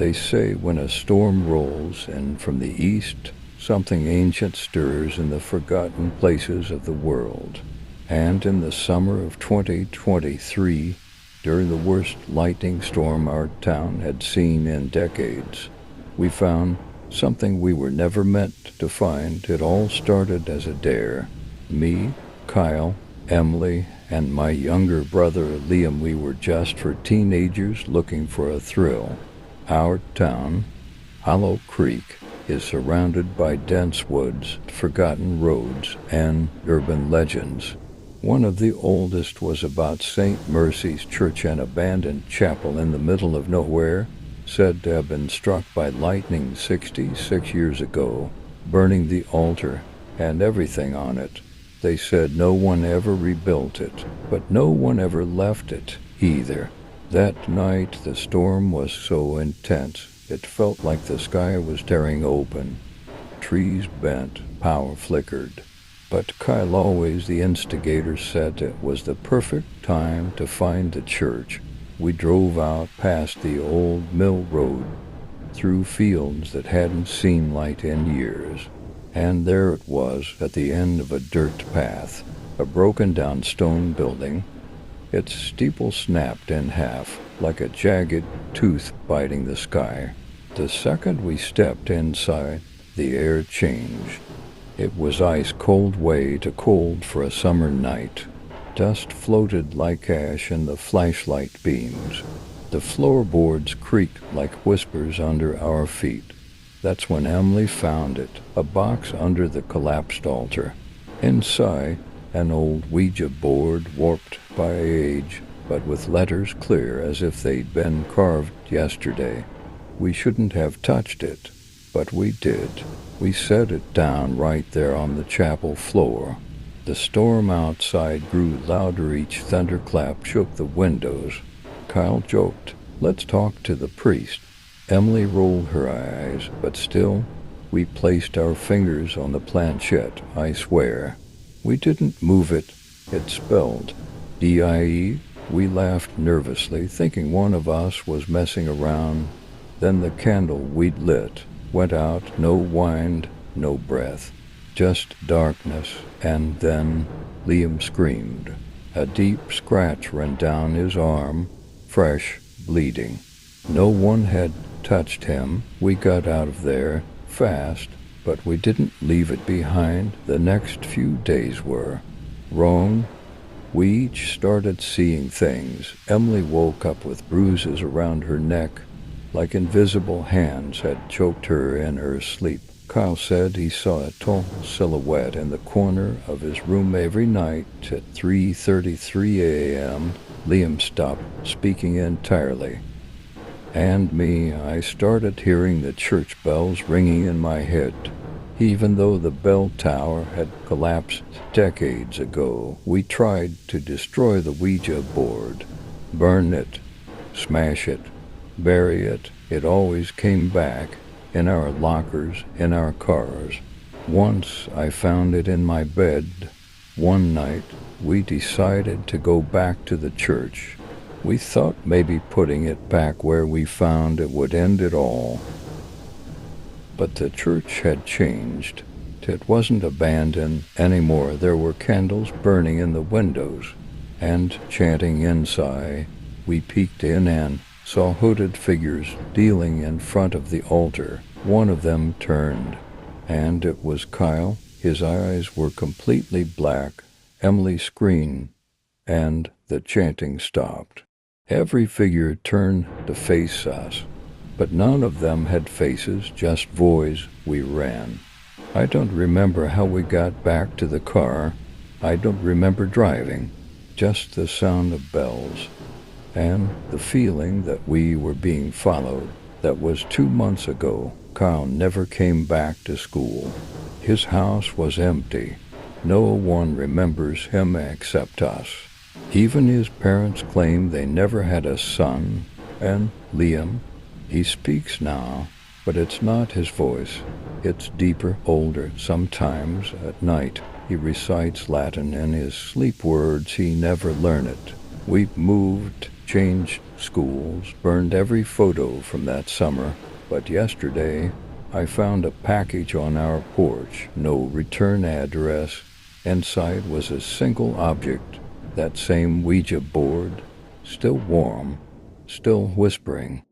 They say when a storm rolls and from the east, something ancient stirs in the forgotten places of the world. And in the summer of 2023, during the worst lightning storm our town had seen in decades, we found something we were never meant to find. It all started as a dare. Me, Kyle, Emily, and my younger brother Liam, we were just for teenagers looking for a thrill. Our town, Hollow Creek, is surrounded by dense woods, forgotten roads, and urban legends. One of the oldest was about St. Mercy's Church, an abandoned chapel in the middle of nowhere, said to have been struck by lightning 66 years ago, burning the altar and everything on it. They said no one ever rebuilt it, but no one ever left it either. That night the storm was so intense, it felt like the sky was tearing open. Trees bent, power flickered. But Kyle, always the instigator, said it was the perfect time to find the church. We drove out past the old mill road, through fields that hadn't seen light in years. And there it was at the end of a dirt path, a broken-down stone building. Its steeple snapped in half, like a jagged tooth biting the sky. The second we stepped inside, the air changed. It was ice-cold, way too cold for a summer night. Dust floated like ash in the flashlight beams. The floorboards creaked like whispers under our feet. That's when Emily found it, a box under the collapsed altar. Inside, an old Ouija board warped by age, but with letters clear as if they'd been carved yesterday. We shouldn't have touched it, but we did. We set it down right there on the chapel floor. The storm outside grew louder. Each thunderclap shook the windows. Kyle joked, "Let's talk to the priest." Emily rolled her eyes, but still, we placed our fingers on the planchette, I swear. We didn't move it. It spelled DIE. We laughed nervously, thinking one of us was messing around. Then the candle we'd lit went out, no wind, no breath, just darkness, and then Liam screamed. A deep scratch ran down his arm, fresh, bleeding. No one had touched him. We got out of there fast, but we didn't leave it behind. The next few days were wrong. We each started seeing things. Emily woke up with bruises around her neck, like invisible hands had choked her in her sleep. Kyle said he saw a tall silhouette in the corner of his room every night at 3:33 a.m. Liam stopped speaking entirely. And me, I started hearing the church bells ringing in my head. Even though the bell tower had collapsed decades ago, we tried to destroy the Ouija board, burn it, smash it, bury it. It always came back, in our lockers, in our cars. Once I found it in my bed. One night, we decided to go back to the church. We thought maybe putting it back where we found it would end it all. But the church had changed. It wasn't abandoned anymore. There were candles burning in the windows and chanting inside. We peeked in and saw hooded figures dealing in front of the altar. One of them turned, and it was Kyle. His eyes were completely black. Emily screamed, and the chanting stopped. Every figure turned to face us, but none of them had faces, just voids. We ran. I don't remember how we got back to the car. I don't remember driving, just the sound of bells, and the feeling that we were being followed. That was 2 months ago. Kyle never came back to school. His house was empty. No one remembers him except us. Even his parents claim they never had a son. And Liam, he speaks now, but it's not his voice. It's deeper, older. Sometimes at night he recites Latin in his sleep words. He never learned it. We've moved, changed schools, burned every photo from that summer. But yesterday, I found a package on our porch, no return address. Inside was a single object, that same Ouija board, still warm, still whispering.